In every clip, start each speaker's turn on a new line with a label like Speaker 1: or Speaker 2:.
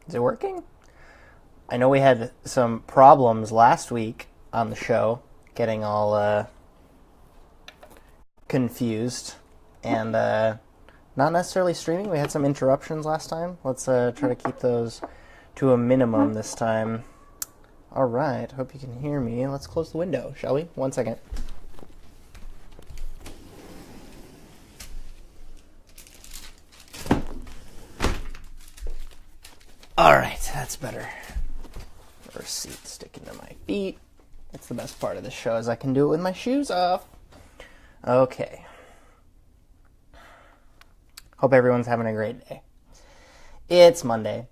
Speaker 1: Is it working? I know we had some problems last week on the show, getting all confused and not necessarily streaming. We had some interruptions last time. Let's try to keep those to a minimum this time. All right, hope you can hear me. Let's close the window, shall we? 1 second. All right, that's better. First seat sticking to my feet. That's the best part of the show, is I can do it with my shoes off. Okay. Hope everyone's having a great day. It's Monday.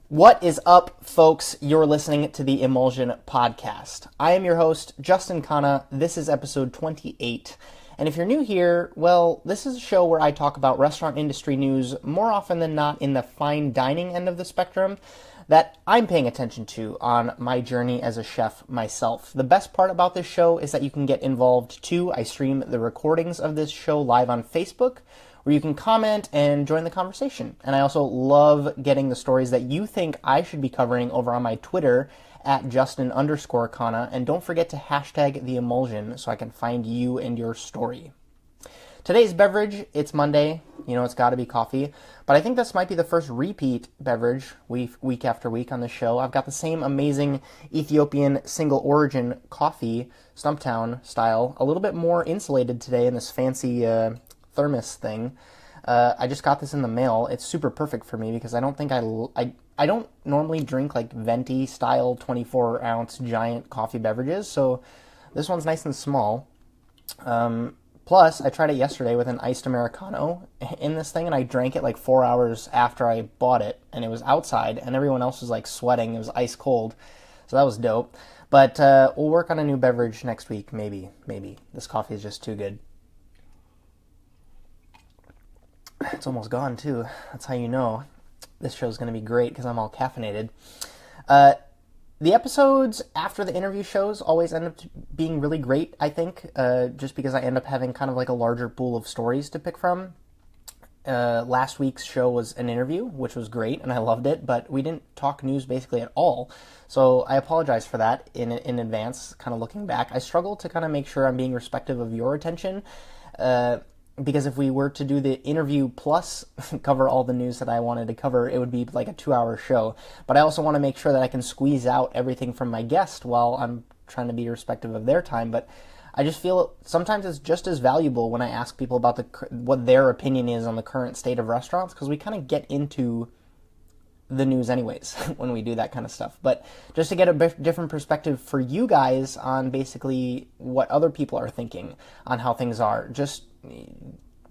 Speaker 1: What is up, folks? You're listening to the Emulsion podcast. I am your host, Justin Khanna. This is episode 28. And if you're new here, well, this is a show where I talk about restaurant industry news more often than not in the fine dining end of the spectrum that I'm paying attention to on my journey as a chef myself. The best part about this show is that you can get involved too. I stream the recordings of this show live on Facebook, where you can comment and join the conversation. And I also love getting the stories that you think I should be covering over on my Twitter at Justin_Khanna. And don't forget to hashtag the Emulsion so I can find you and your story. Today's beverage, it's Monday. You know, it's got to be coffee. But I think this might be the first repeat beverage week after week on the show. I've got the same amazing Ethiopian single origin coffee, Stumptown style, a little bit more insulated today in this fancy thermos thing. I just got this in the mail. It's super perfect for me because I don't think I don't normally drink like venti style 24-ounce giant coffee beverages, so this one's nice and small. Plus, I tried it yesterday with an iced Americano in this thing, and I drank it like 4 hours after I bought it, and it was outside, and everyone else was like sweating. It was ice cold, so that was dope. But we'll work on a new beverage next week, maybe. This coffee is just too good. It's almost gone, too. That's how you know this show's going to be great, because I'm all caffeinated. The episodes after the interview shows always end up being really great, I think, just because I end up having kind of like a larger pool of stories to pick from. Last week's show was an interview, which was great, and I loved it, but we didn't talk news basically at all. So I apologize for that in advance, kind of looking back. I struggle to kind of make sure I'm being respectful of your attention, because if we were to do the interview plus cover all the news that I wanted to cover, it would be like a 2-hour show. But I also want to make sure that I can squeeze out everything from my guest while I'm trying to be respectful of their time. But I just feel sometimes it's just as valuable when I ask people about what their opinion is on the current state of restaurants, because we kind of get into the news anyways when we do that kind of stuff. But just to get a different perspective for you guys on basically what other people are thinking on how things are, just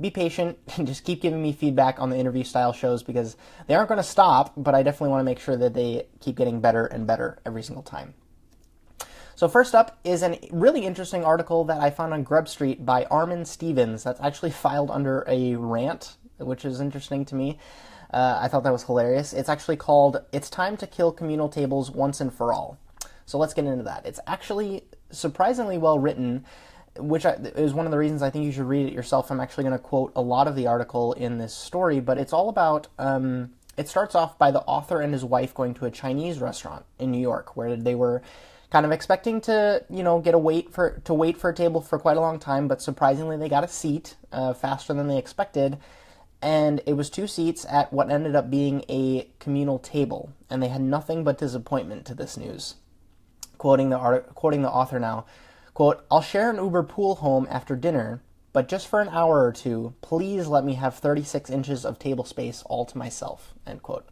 Speaker 1: be patient and just keep giving me feedback on the interview style shows, because they aren't going to stop, but I definitely want to make sure that they keep getting better and better every single time. So first up is a really interesting article that I found on Grub Street by Armin Stevens that's actually filed under a rant, which is interesting to me. I thought that was hilarious. It's actually called "It's Time to Kill Communal Tables Once and for All." So let's get into that. It's actually surprisingly well written, which is one of the reasons I think you should read it yourself. I'm actually going to quote a lot of the article in this story, but it's all about, it starts off by the author and his wife going to a Chinese restaurant in New York, where they were kind of expecting to, wait for a table for quite a long time, but surprisingly they got a seat faster than they expected, and it was 2 seats at what ended up being a communal table, and they had nothing but disappointment to this news. Quoting the author now, quote, "I'll share an Uber pool home after dinner, but just for an hour or two, please let me have 36 inches of table space all to myself," end quote.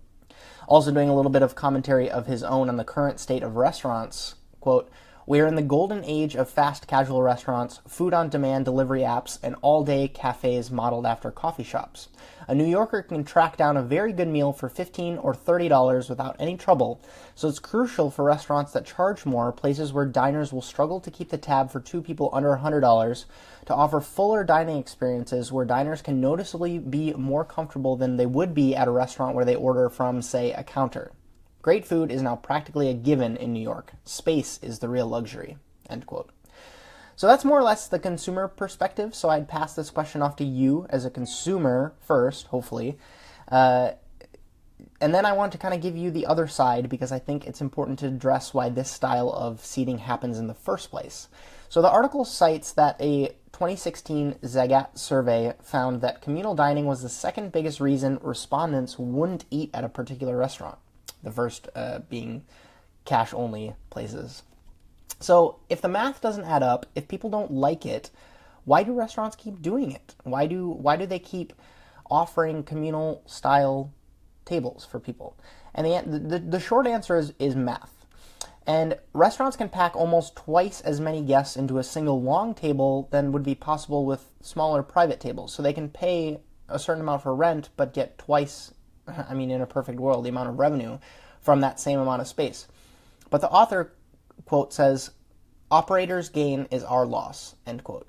Speaker 1: Also doing a little bit of commentary of his own on the current state of restaurants, quote, "We are in the golden age of fast casual restaurants, food-on-demand delivery apps, and all-day cafes modeled after coffee shops. A New Yorker can track down a very good meal for $15 or $30 without any trouble, so it's crucial for restaurants that charge more, places where diners will struggle to keep the tab for 2 people under $100, to offer fuller dining experiences where diners can noticeably be more comfortable than they would be at a restaurant where they order from, say, a counter. Great food is now practically a given in New York. Space is the real luxury," end quote. So that's more or less the consumer perspective. So I'd pass this question off to you as a consumer first, hopefully. And then I want to kind of give you the other side because I think it's important to address why this style of seating happens in the first place. So the article cites that a 2016 Zagat survey found that communal dining was the second biggest reason respondents wouldn't eat at a particular restaurant, the first being cash-only places. So if the math doesn't add up, if people don't like it, why do restaurants keep doing it? Why do they keep offering communal style tables for people? And the short answer is math. And restaurants can pack almost twice as many guests into a single long table than would be possible with smaller private tables. So they can pay a certain amount for rent, but get twice, I mean, in a perfect world, the amount of revenue from that same amount of space. But the author, quote, says, "Operators' gain is our loss," end quote.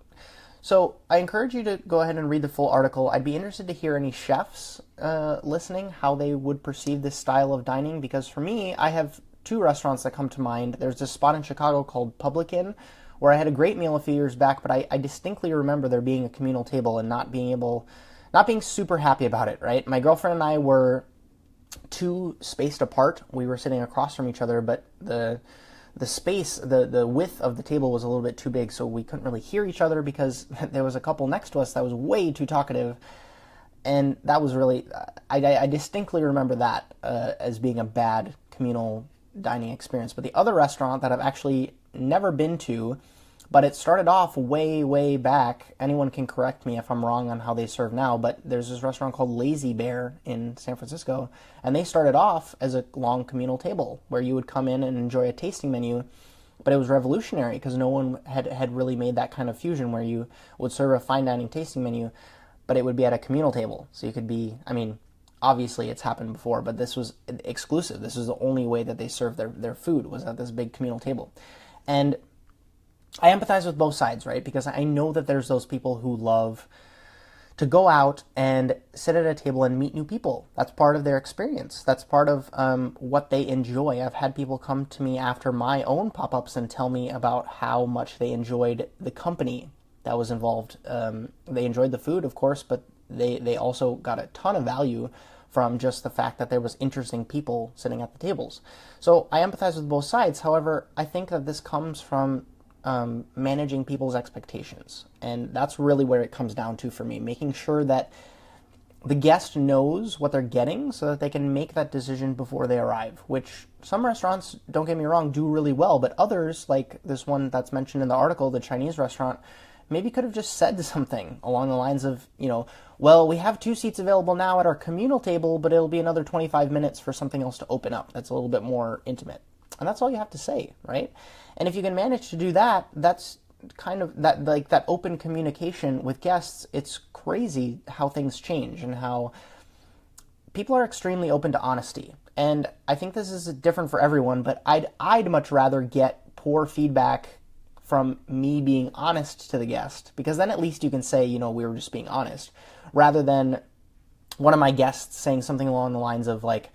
Speaker 1: So I encourage you to go ahead and read the full article. I'd be interested to hear any chefs listening, how they would perceive this style of dining, because for me, I have two restaurants that come to mind. There's this spot in Chicago called Publican, where I had a great meal a few years back, but I distinctly remember there being a communal table and not being super happy about it, right? My girlfriend and I were too spaced apart. We were sitting across from each other, but the space, the width of the table was a little bit too big, so we couldn't really hear each other because there was a couple next to us that was way too talkative, and that was really, I distinctly remember that as being a bad communal dining experience. But the other restaurant that I've actually never been to, but it started off way back, anyone can correct me if I'm wrong on how they serve now, but there's this restaurant called Lazy Bear in San Francisco, and they started off as a long communal table where you would come in and enjoy a tasting menu, but it was revolutionary because no one had really made that kind of fusion where you would serve a fine dining tasting menu, but it would be at a communal table. So you could be, I mean, obviously it's happened before, but this was exclusive. This was the only way that they served their food, was at this big communal table. And I empathize with both sides, right? Because I know that there's those people who love to go out and sit at a table and meet new people. That's part of their experience. That's part of what they enjoy. I've had people come to me after my own pop-ups and tell me about how much they enjoyed the company that was involved. They enjoyed the food, of course, but they also got a ton of value from just the fact that there was interesting people sitting at the tables. So I empathize with both sides. However, I think that this comes from managing people's expectations. And that's really where it comes down to for me, making sure that the guest knows what they're getting so that they can make that decision before they arrive, which some restaurants, don't get me wrong, do really well, but others, like this one that's mentioned in the article, the Chinese restaurant, maybe could have just said something along the lines of, well, we have 2 seats available now at our communal table, but it'll be another 25 minutes for something else to open up that's a little bit more intimate. And that's all you have to say, right? And if you can manage to do that, that's kind of that open communication with guests. It's crazy how things change and how people are extremely open to honesty. And I think this is different for everyone, but I'd much rather get poor feedback from me being honest to the guest, because then at least you can say, we were just being honest, rather than one of my guests saying something along the lines of like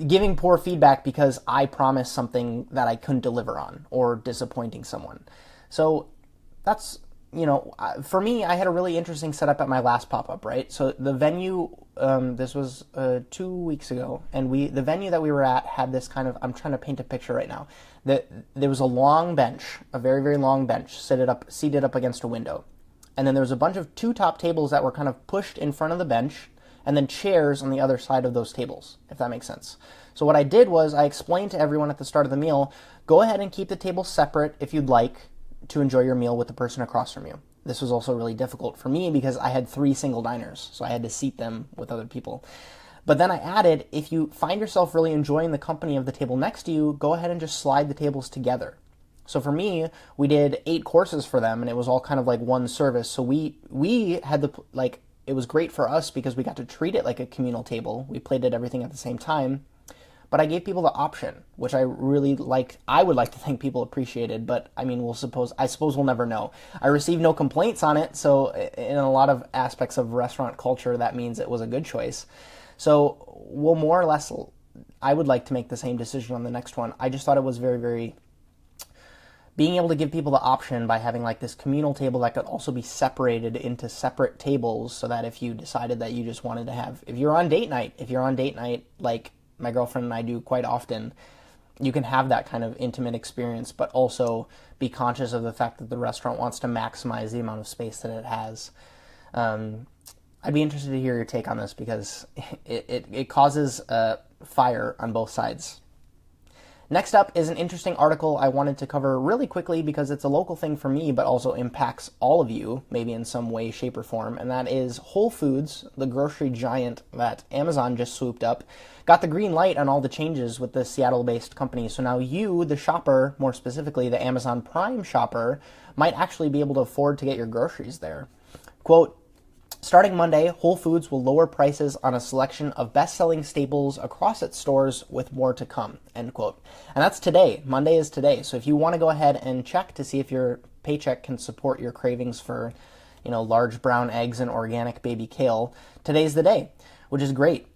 Speaker 1: giving poor feedback because I promised something that I couldn't deliver on, or disappointing someone. So that's, for me, I had a really interesting setup at my last pop-up, right? So the venue, this was 2 weeks ago, and the venue that we were at had this kind of, I'm trying to paint a picture right now, that there was a long bench, a very, very long bench, seated up against a window. And then there was a bunch of 2 top tables that were kind of pushed in front of the bench, and then chairs on the other side of those tables, if that makes sense. So what I did was I explained to everyone at the start of the meal, go ahead and keep the tables separate if you'd like to enjoy your meal with the person across from you. This was also really difficult for me because I had 3 single diners, so I had to seat them with other people. But then I added, if you find yourself really enjoying the company of the table next to you, go ahead and just slide the tables together. So for me, we did 8 courses for them, and it was all kind of like one service. So we had it was great for us because we got to treat it like a communal table. We plated everything at the same time. But I gave people the option, which I really liked. I would like to think people appreciated, but I mean, I suppose we'll never know. I received no complaints on it, so in a lot of aspects of restaurant culture, that means it was a good choice. So we'll more or less, I would like to make the same decision on the next one. I just thought it was very, very being able to give people the option by having like this communal table that could also be separated into separate tables, so that if you decided that you just wanted to have, if you're on date night like my girlfriend and I do quite often, you can have that kind of intimate experience, but also be conscious of the fact that the restaurant wants to maximize the amount of space that it has. I'd be interested to hear your take on this, because it causes fire on both sides. Next up is an interesting article I wanted to cover really quickly, because it's a local thing for me, but also impacts all of you, maybe in some way, shape, or form, and that is Whole Foods, the grocery giant that Amazon just swooped up, got the green light on all the changes with the Seattle-based company. So now you, the shopper, more specifically the Amazon Prime shopper, might actually be able to afford to get your groceries there. Quote, starting Monday, Whole Foods will lower prices on a selection of best-selling staples across its stores, with more to come, end quote. And that's today. Monday is today. So if you want to go ahead and check to see if your paycheck can support your cravings for, large brown eggs and organic baby kale, today's the day, which is great.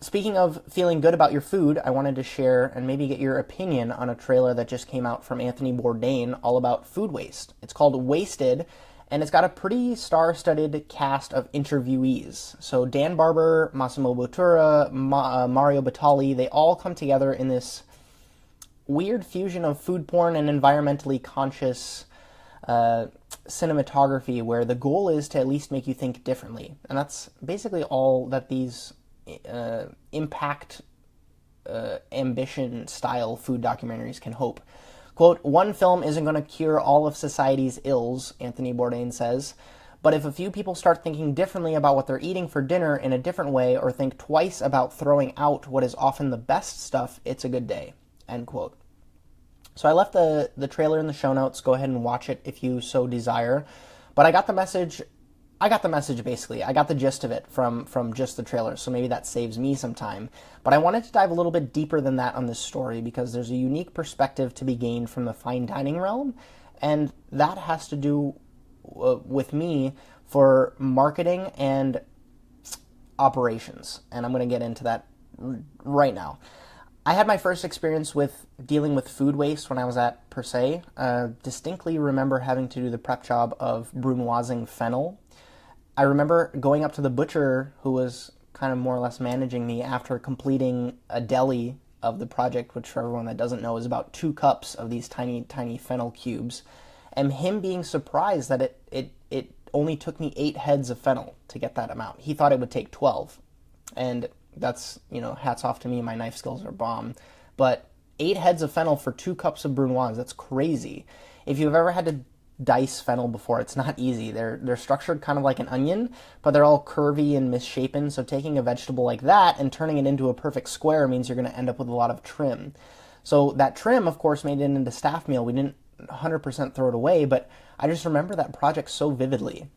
Speaker 1: Speaking of feeling good about your food, I wanted to share and maybe get your opinion on a trailer that just came out from Anthony Bourdain all about food waste. It's called Wasted, and it's got a pretty star-studded cast of interviewees. So Dan Barber, Massimo Bottura, Mario Batali, they all come together in this weird fusion of food porn and environmentally conscious cinematography, where the goal is to at least make you think differently. And that's basically all that these impact ambition-style food documentaries can hope. Quote, one film isn't going to cure all of society's ills, Anthony Bourdain says, but if a few people start thinking differently about what they're eating for dinner in a different way, or think twice about throwing out what is often the best stuff, it's a good day, end quote. So I left the trailer in the show notes. Go ahead and watch it if you so desire. But I got the message basically. I got the gist of it from just the trailer, so maybe that saves me some time. But I wanted to dive a little bit deeper than that on this story, because there's a unique perspective to be gained from the fine dining realm, and that has to do with me for marketing and operations. And I'm going to get into that right now. I had my first experience with dealing with food waste when I was at Per Se. Distinctly remember having to do the prep job of brunoising fennel. I remember going up to the butcher who was kind of more or less managing me after completing a deli of the project, which for everyone that doesn't know is about 2 cups of these tiny, tiny fennel cubes, and him being surprised that it only took me 8 heads of fennel to get that amount. He thought it would take 12. And that's, hats off to me, my knife skills are bomb. But 8 heads of fennel for 2 cups of brunoise, that's crazy. If you've ever had to dice fennel before, it's not easy. They're structured kind of like an onion, but they're all curvy and misshapen, so taking a vegetable like that and turning it into a perfect square means you're going to end up with a lot of trim. So that trim, of course, made it into staff meal. We didn't 100% throw it away, but I just remember that project so vividly.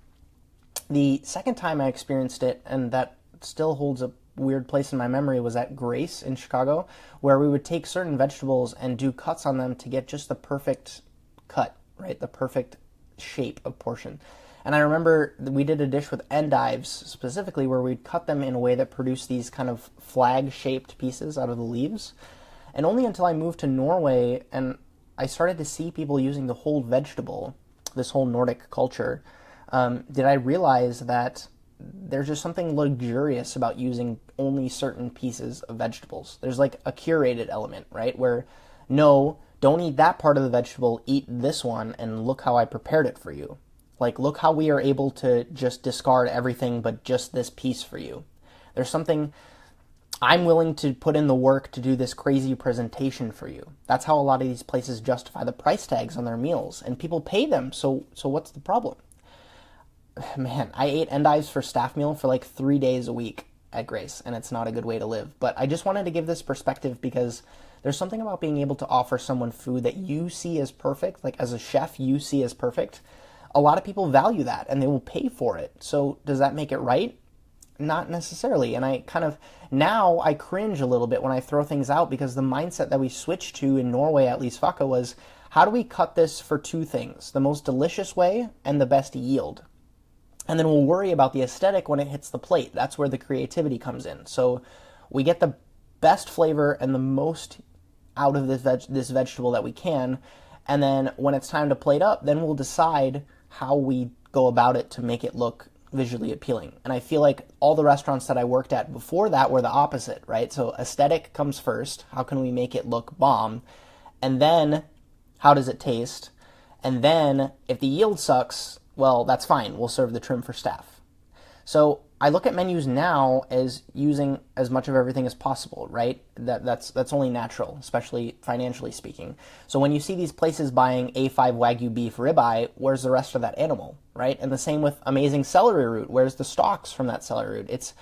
Speaker 1: The second time I experienced it, and that still holds a weird place in my memory, was at Grace in Chicago, where we would take certain vegetables and do cuts on them to get just the perfect cut, right? The perfect shape of portion. And I remember we did a dish with endives specifically, where we'd cut them in a way that produced these kind of flag-shaped pieces out of the leaves. And only until I moved to Norway and I started to see people using the whole vegetable, this whole Nordic culture, did I realize that there's just something luxurious about using only certain pieces of vegetables. There's like a curated element, right? Where, no, don't eat that part of the vegetable, eat this one, and look how I prepared it for you. Like, look how we are able to just discard everything but just this piece for you. There's something, I'm willing to put in the work to do this crazy presentation for you. That's how a lot of these places justify the price tags on their meals, and people pay them, so what's the problem? Man, I ate endives for staff meal for like 3 days a week at Grace, and it's not a good way to live. But I just wanted to give this perspective because there's something about being able to offer someone food that you see as perfect, like as a chef you see as perfect. A lot of people value that, and they will pay for it. So does that make it right? Not necessarily. And I now I cringe a little bit when I throw things out, because the mindset that we switched to in Norway at Lysvaka was, how do we cut this for 2 things? The most delicious way and the best yield. And then we'll worry about the aesthetic when it hits the plate. That's where the creativity comes in. So we get the best flavor and the most out of this vegetable that we can, And then when it's time to plate up, then we'll decide how we go about it to make it look visually appealing. And I feel like all the restaurants that I worked at before that were the opposite, right? So aesthetic comes first. How can we make it look bomb? And then how does it taste? And then if the yield sucks, well, that's fine. We'll serve the trim for staff. So I look at menus now as using as much of everything as possible, right? That's only natural, especially financially speaking. So when you see these places buying A5 Wagyu beef ribeye, where's the rest of that animal, right? And the same with amazing celery root. Where's the stalks from that celery root? It's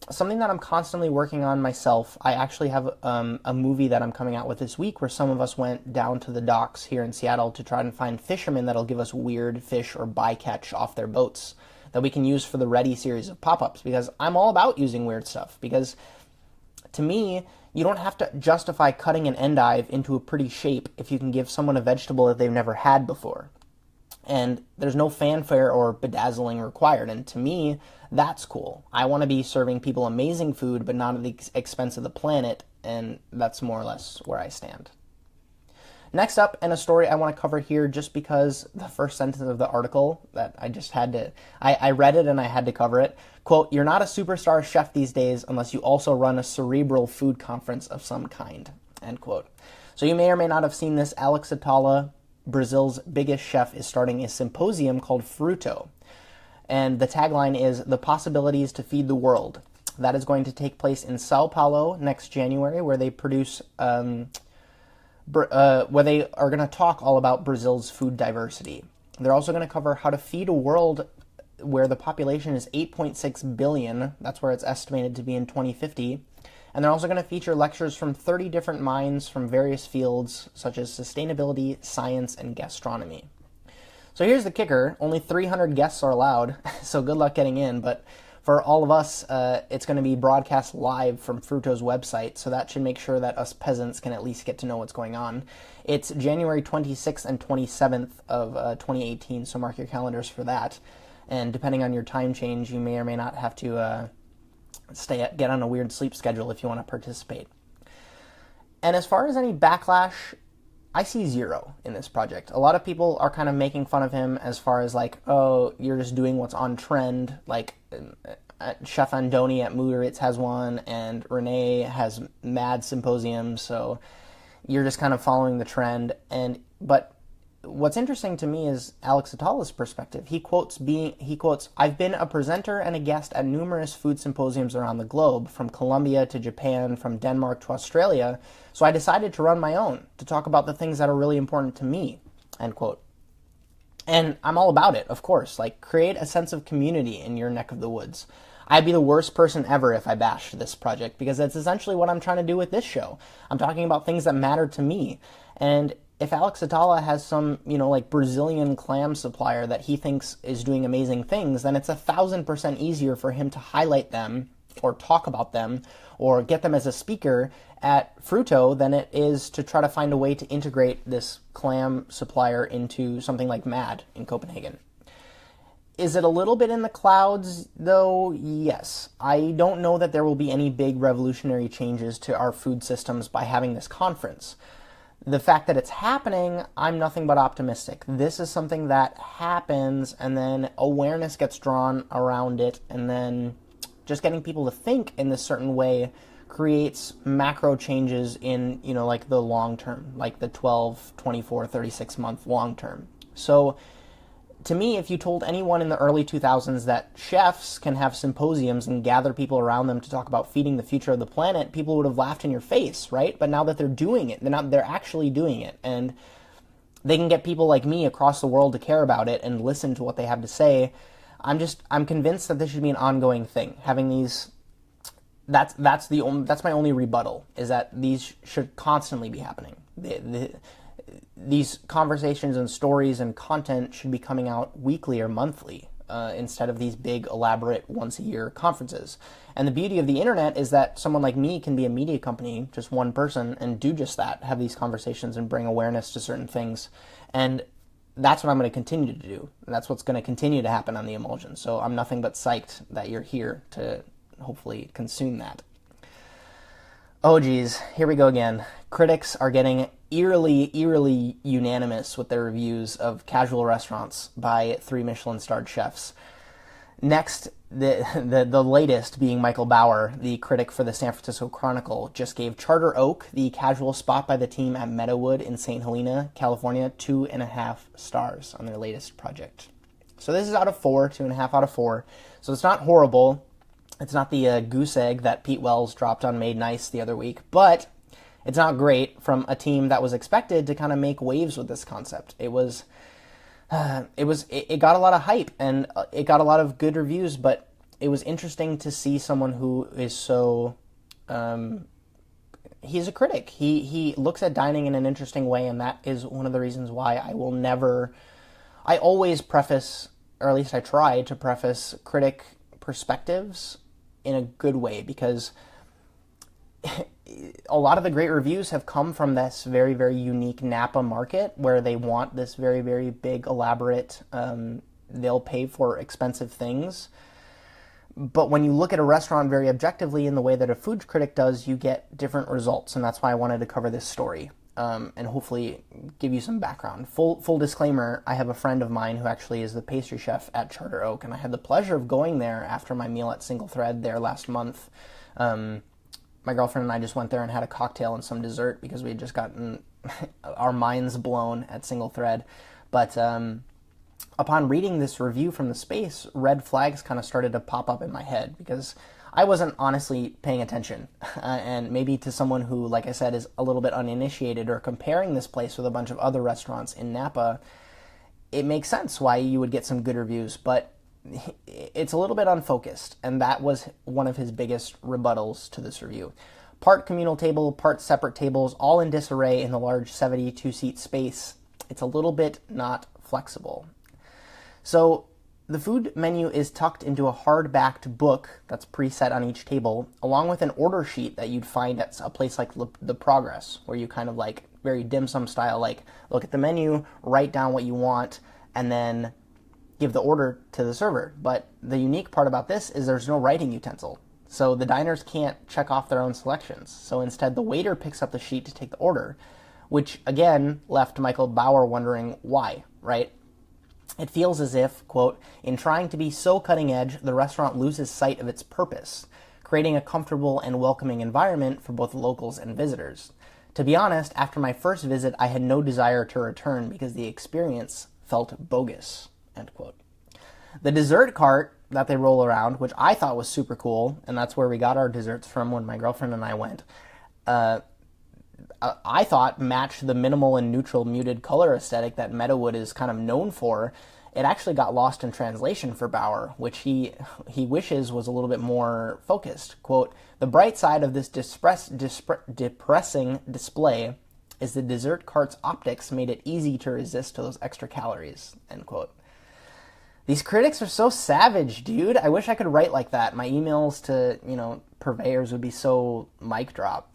Speaker 1: something that I'm constantly working on myself. I actually have a movie that I'm coming out with this week where some of us went down to the docks here in Seattle to try and find fishermen that'll give us weird fish or bycatch off their boats that we can use for the Ready series of pop-ups, because I'm all about using weird stuff. Because to me, you don't have to justify cutting an endive into a pretty shape if you can give someone a vegetable that they've never had before. And there's no fanfare or bedazzling required. And to me, that's cool. I want to be serving people amazing food, but not at the expense of the planet. And that's more or less where I stand. Next up, and a story I want to cover here just because the first sentence of the article that I just had to, I read it and I had to cover it. Quote, "You're not a superstar chef these days unless you also run a cerebral food conference of some kind." End quote. So you may or may not have seen this. Alex Atala, Brazil's biggest chef, is starting a symposium called Fruto. And the tagline is "The Possibilities to Feed the World." That is going to take place in Sao Paulo next January, where they produce... where they are going to talk all about Brazil's food diversity. They're also going to cover how to feed a world where the population is 8.6 billion. That's where it's estimated to be in 2050. And they're also going to feature lectures from 30 different minds from various fields, such as sustainability, science, and gastronomy. So here's the kicker. Only 300 guests are allowed, so good luck getting in. But for all of us, it's going to be broadcast live from Fruto's website, so that should make sure that us peasants can at least get to know what's going on. It's January 26th and 27th of 2018, so mark your calendars for that. And depending on your time change, you may or may not have to get on a weird sleep schedule if you want to participate. And as far as any backlash, I see zero in this project. A lot of people are kind of making fun of him as far as like, oh, you're just doing what's on trend. Like Chef Andoni at Mooderitz has one, and Renee has mad symposiums, so you're just kind of following the trend. But what's interesting to me is Alex Atala's perspective. He quotes, "I've been a presenter and a guest at numerous food symposiums around the globe, from Colombia to Japan, from Denmark to Australia, so I decided to run my own, to talk about the things that are really important to me," end quote. And I'm all about it, of course. Like, create a sense of community in your neck of the woods. I'd be the worst person ever if I bashed this project, because that's essentially what I'm trying to do with this show. I'm talking about things that matter to me. And if Alex Atala has some, like Brazilian clam supplier that he thinks is doing amazing things, then it's 1,000% easier for him to highlight them or talk about them or get them as a speaker at Fruto than it is to try to find a way to integrate this clam supplier into something like MAD in Copenhagen. Is it a little bit in the clouds, though? Yes. I don't know that there will be any big revolutionary changes to our food systems by having this conference. The fact that it's happening, I'm nothing but optimistic. This is something that happens, and then awareness gets drawn around it, and then just getting people to think in this certain way creates macro changes in, like the long term, like the 12, 24, 36 month long term. So to me, if you told anyone in the early 2000s that chefs can have symposiums and gather people around them to talk about feeding the future of the planet, people would have laughed in your face, right? But now that they're doing it, they're actually doing it, and they can get people like me across the world to care about it and listen to what they have to say. I'm convinced that this should be an ongoing thing. Having these, that's my only rebuttal, is that these should constantly be happening. These conversations and stories and content should be coming out weekly or monthly instead of these big, elaborate, once-a-year conferences. And the beauty of the internet is that someone like me can be a media company, just one person, and do just that, have these conversations and bring awareness to certain things. And that's what I'm going to continue to do. And that's what's going to continue to happen on the Emulsion. So I'm nothing but psyched that you're here to hopefully consume that. Oh geez, here we go again. Critics are getting eerily unanimous with their reviews of casual restaurants by 3 Michelin-starred chefs. Next, the latest being Michael Bauer, the critic for the San Francisco Chronicle, just gave Charter Oak, the casual spot by the team at Meadowood in St. Helena, California, 2.5 stars on their latest project. So this is out of 4, 2.5 out of 4. So it's not horrible. It's not the goose egg that Pete Wells dropped on Made Nice the other week, but it's not great from a team that was expected to kind of make waves with this concept. It got a lot of hype and it got a lot of good reviews, but it was interesting to see someone who is so he's a critic. He looks at dining in an interesting way, and that is one of the reasons why I always preface, or at least I try to preface, critic perspectives in a good way, because a lot of the great reviews have come from this very unique Napa market where they want this very big, elaborate, they'll pay for expensive things. But when you look at a restaurant very objectively in the way that a food critic does, you get different results, and that's why I wanted to cover this story, and hopefully give you some background. Full disclaimer, I have a friend of mine who actually is the pastry chef at Charter Oak, and I had the pleasure of going there after my meal at Single Thread there last month. My girlfriend and I just went there and had a cocktail and some dessert because we had just gotten our minds blown at Single Thread. But upon reading this review from the space, red flags kind of started to pop up in my head because I wasn't honestly paying attention. And maybe to someone who, like I said, is a little bit uninitiated or comparing this place with a bunch of other restaurants in Napa, it makes sense why you would get some good reviews, but it's a little bit unfocused, and that was one of his biggest rebuttals to this review. Part communal table, part separate tables, all in disarray in the large 72-seat space. It's a little bit not flexible. So the food menu is tucked into a hard-backed book that's preset on each table, along with an order sheet that you'd find at a place like The Progress, where you kind of like, very dim sum style, like look at the menu, write down what you want, and then give the order to the server. But the unique part about this is there's no writing utensil. So the diners can't check off their own selections. So instead, the waiter picks up the sheet to take the order, which again left Michael Bauer wondering why, right? It feels as if, quote, in trying to be so cutting edge, the restaurant loses sight of its purpose, creating a comfortable and welcoming environment for both locals and visitors. To be honest, after my first visit, I had no desire to return because the experience felt bogus. End quote. The dessert cart that they roll around, which I thought was super cool, and that's where we got our desserts from when my girlfriend and I went, I thought matched the minimal and neutral muted color aesthetic that Meadowood is kind of known for. It actually got lost in translation for Bauer, which he wishes was a little bit more focused. Quote, the bright side of this depressing display is the dessert cart's optics made it easy to resist to those extra calories, end quote. These critics are so savage, dude. I wish I could write like that. My emails to, purveyors would be so mic drop.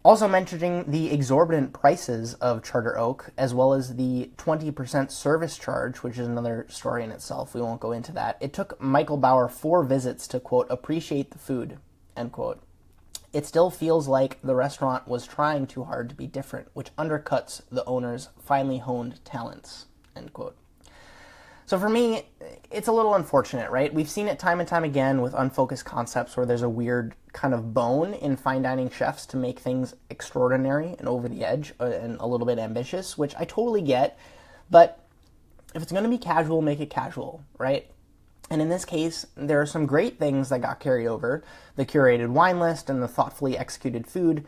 Speaker 1: Also mentioning the exorbitant prices of Charter Oak, as well as the 20% service charge, which is another story in itself. We won't go into that. It took Michael Bauer 4 visits to, quote, appreciate the food, end quote. It still feels like the restaurant was trying too hard to be different, which undercuts the owner's finely honed talents, end quote. So for me, it's a little unfortunate, right? We've seen it time and time again with unfocused concepts where there's a weird kind of bone in fine dining chefs to make things extraordinary and over the edge and a little bit ambitious, which I totally get. But if it's going to be casual, make it casual, right? And in this case, there are some great things that got carried over, the curated wine list and the thoughtfully executed food,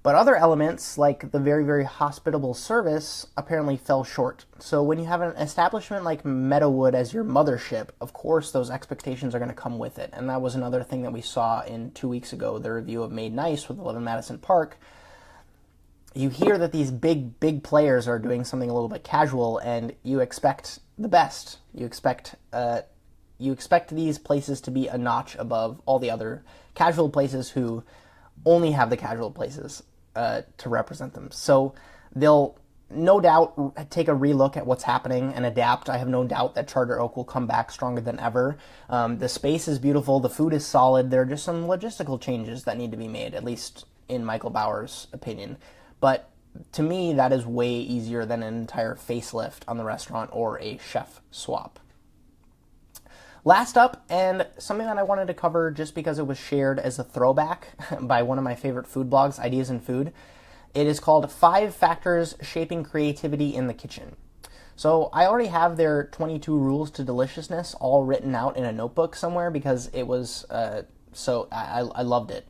Speaker 1: but other elements, like the very hospitable service, apparently fell short. So when you have an establishment like Meadowood as your mothership, of course those expectations are going to come with it. And that was another thing that we saw in 2 weeks ago, the review of Made Nice with 11 Madison Park. You hear that these big players are doing something a little bit casual, and you expect the best. You expect these places to be a notch above all the other casual places who only have the casual places to represent them. So they'll no doubt take a relook at what's happening and adapt. I have no doubt that Charter Oak will come back stronger than ever. The space is beautiful. The food is solid. There are just some logistical changes that need to be made, at least in Michael Bauer's opinion. But to me, that is way easier than an entire facelift on the restaurant or a chef swap. Last up, and something that I wanted to cover just because it was shared as a throwback by one of my favorite food blogs, Ideas in Food. It is called 5 Factors Shaping Creativity in the Kitchen. So I already have their 22 Rules to Deliciousness all written out in a notebook somewhere because it was, I loved it.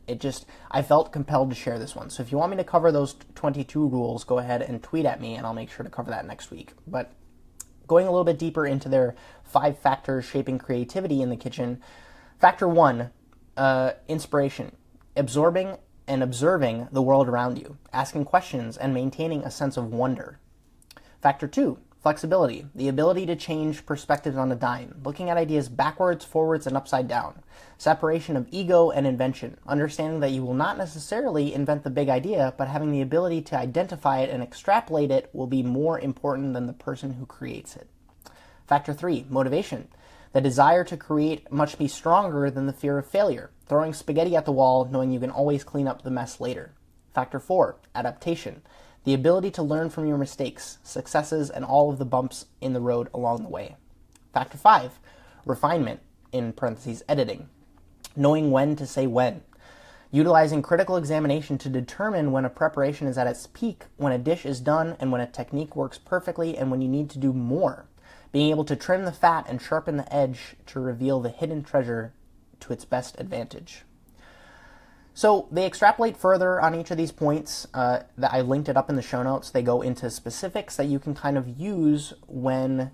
Speaker 1: I felt compelled to share this one. So if you want me to cover those 22 rules, go ahead and tweet at me and I'll make sure to cover that next week. But going a little bit deeper into their 5 factors shaping creativity in the kitchen. Factor 1, inspiration. Absorbing and observing the world around you, asking questions and maintaining a sense of wonder. Factor 2, flexibility, the ability to change perspectives on a dime, looking at ideas backwards, forwards, and upside down. Separation of ego and invention, understanding that you will not necessarily invent the big idea, but having the ability to identify it and extrapolate it will be more important than the person who creates it. Factor 3, motivation. The desire to create must be stronger than the fear of failure, throwing spaghetti at the wall knowing you can always clean up the mess later. Factor 4, adaptation. The ability to learn from your mistakes, successes, and all of the bumps in the road along the way. Factor 5, refinement, in parentheses, editing. Knowing when to say when. Utilizing critical examination to determine when a preparation is at its peak, when a dish is done, and when a technique works perfectly, and when you need to do more. Being able to trim the fat and sharpen the edge to reveal the hidden treasure to its best advantage. So they extrapolate further on each of these points. That I linked it up in the show notes. They go into specifics that you can kind of use when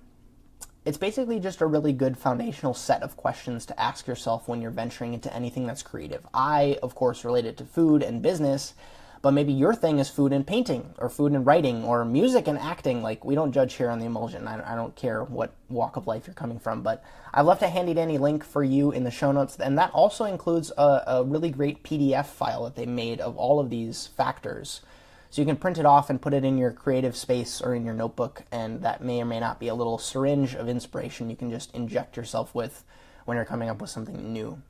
Speaker 1: it's basically just a really good foundational set of questions to ask yourself when you're venturing into anything that's creative. I, of course, relate it to food and business, but maybe your thing is food and painting, or food and writing, or music and acting. Like, we don't judge here on the Emulsion. I don't care what walk of life you're coming from, but I've left a handy-dandy link for you in the show notes, and that also includes a really great PDF file that they made of all of these factors. So you can print it off and put it in your creative space or in your notebook, and that may or may not be a little syringe of inspiration you can just inject yourself with when you're coming up with something new.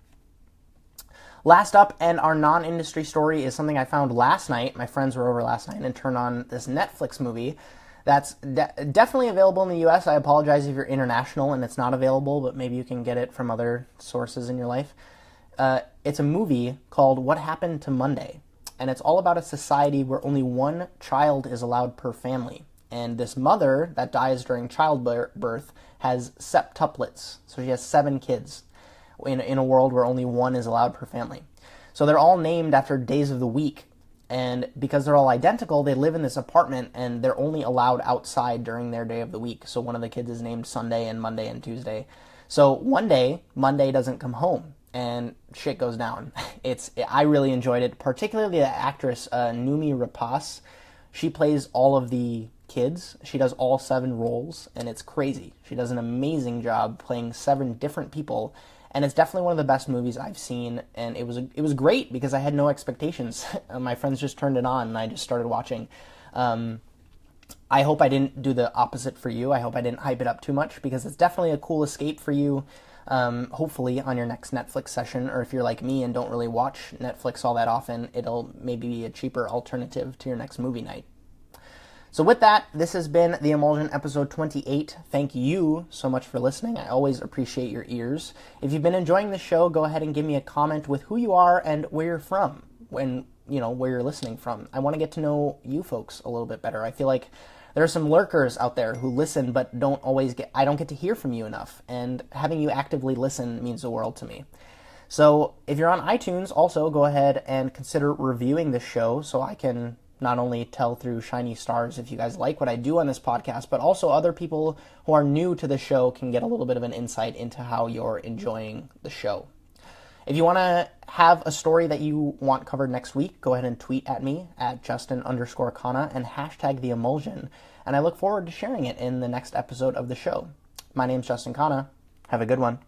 Speaker 1: Last up, and our non-industry story, is something I found last night. My friends were over last night and turned on this Netflix movie that's definitely available in the U.S. I apologize if you're international and it's not available, but maybe you can get it from other sources in your life. It's a movie called What Happened to Monday, and it's all about a society where only one child is allowed per family. And this mother that dies during childbirth has septuplets, so she has 7 kids. In a world where only one is allowed per family. So they're all named after days of the week, and because they're all identical, they live in this apartment, and they're only allowed outside during their day of the week. So one of the kids is named Sunday and Monday and Tuesday. So one day, Monday doesn't come home, and shit goes down. I really enjoyed it, particularly the actress, Noomi Rapace. She plays all of the kids. She does all 7 roles, and it's crazy. She does an amazing job playing 7 different people. And it's definitely one of the best movies I've seen, and it was great because I had no expectations. My friends just turned it on, and I just started watching. I hope I didn't do the opposite for you. I hope I didn't hype it up too much, because it's definitely a cool escape for you, hopefully on your next Netflix session, or if you're like me and don't really watch Netflix all that often, it'll maybe be a cheaper alternative to your next movie night. So with that, this has been The Emulsion episode 28. Thank you so much for listening. I always appreciate your ears. If you've been enjoying the show, go ahead and give me a comment with who you are and where you're from, where you're listening from. I want to get to know you folks a little bit better. I feel like there are some lurkers out there who listen but I don't get to hear from you enough, and having you actively listen means the world to me. So if you're on iTunes, also go ahead and consider reviewing this show so I can not only tell through shiny stars if you guys like what I do on this podcast, but also other people who are new to the show can get a little bit of an insight into how you're enjoying the show. If you want to have a story that you want covered next week, go ahead and tweet at me at Justin_Khanna and hashtag the Emulsion, and I look forward to sharing it in the next episode of the show. My name's Justin Khanna. Have a good one.